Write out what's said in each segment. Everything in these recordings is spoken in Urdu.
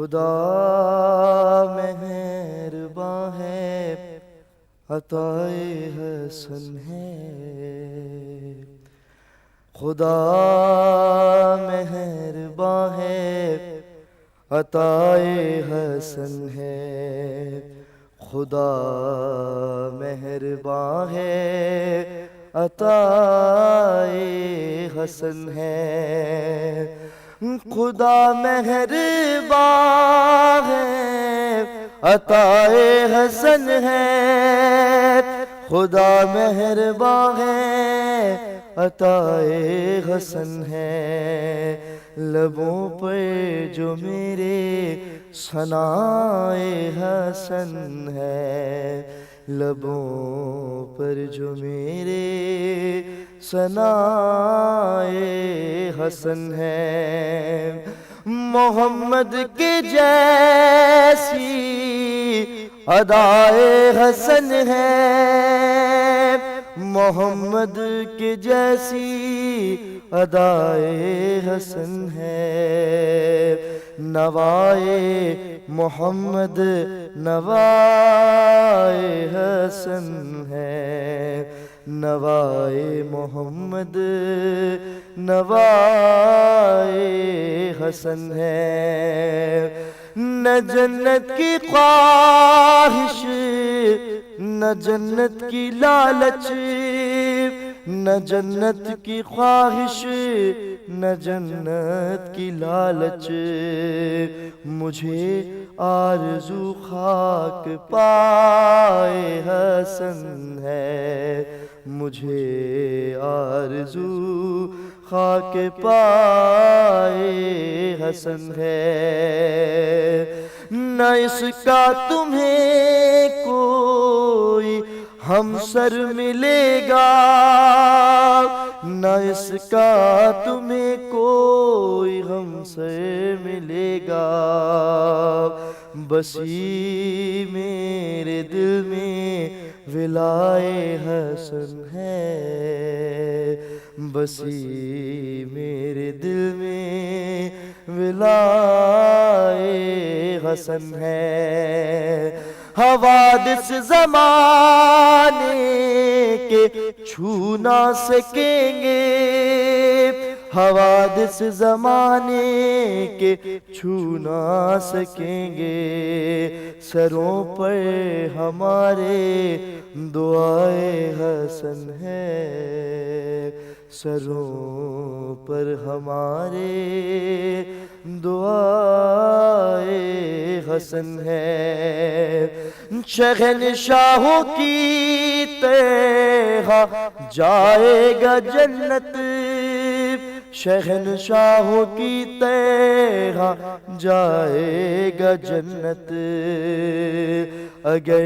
خدا مہرباں ہے، عطائے حسن ہے۔ خدا مہرباں ہے، عطائے حسن ہے۔ خدا مہرباں ہے، عطائے حسن ہے۔ خدا مہرباں ہے، عطائے حسن ہے۔ خدا مہرباں ہے، عطائے حسن ہے۔ لبوں پر جو میرے ثنائے حسن ہے، لبوں پر جو میرے ثنائے حسن ہے۔ محمد کے جیسی ادائے حسن ہے، محمد کے جیسی ادائے حسن ہے۔ نوائے محمد نوائے حسن ہے، نوائے محمد نوائے حسن ہے۔ نہ جنت کی خواہش، نہ جنت کی لالچ، نہ جنت کی خواہش، نہ جنت کی لالچ، مجھے آرزو خاک پائے حسن ہے، مجھے آرزو خاک پائے حسن ہے۔ نہ اس کا تمہیں کوئی ہمسر ملے گا، نہ اس کا تمہیں کوئی ہمسر ملے گا، بسی میرے دل میں ولائے حسن ہے، بسی میرے دل میں ولائے حسن ہے۔ حوادث زمانے کے چھو نہ سکیں گے، حوادث زمانے کے چھو نہ سکیں گے، سروں پر ہمارے دعائے حسن ہے، سروں پر ہمارے دعائے حسن ہے۔ شہنشاہوں کی طرح جائے گا جنت، شہنشاہوں کی طرح جائے گا جنت، اگر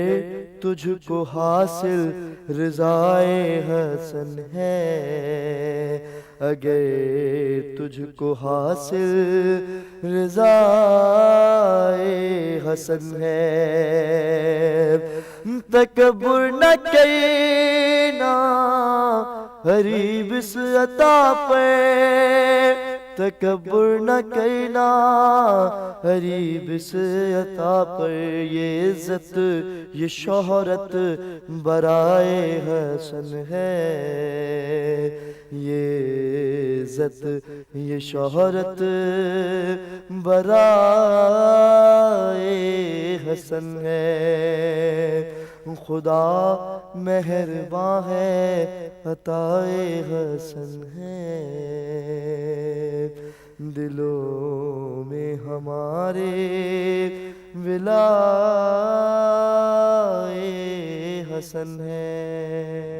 تجھ کو حاصل رضائے حسن ہے، اگر تجھ کو حاصل رضائے حسن ہے۔ تکبر نہ کرنا غریب اس عطا پہ، تکبر نہ کرنا غریب اس عطا پر، یہ عزت یہ شہرت برائے حسن ہے، یہ عزت یہ شہرت برائے حسن ہے۔ خدا مہرباں ہے، عطائے حسن ہے، دلوں میں ہمارے ولائے حسن ہے۔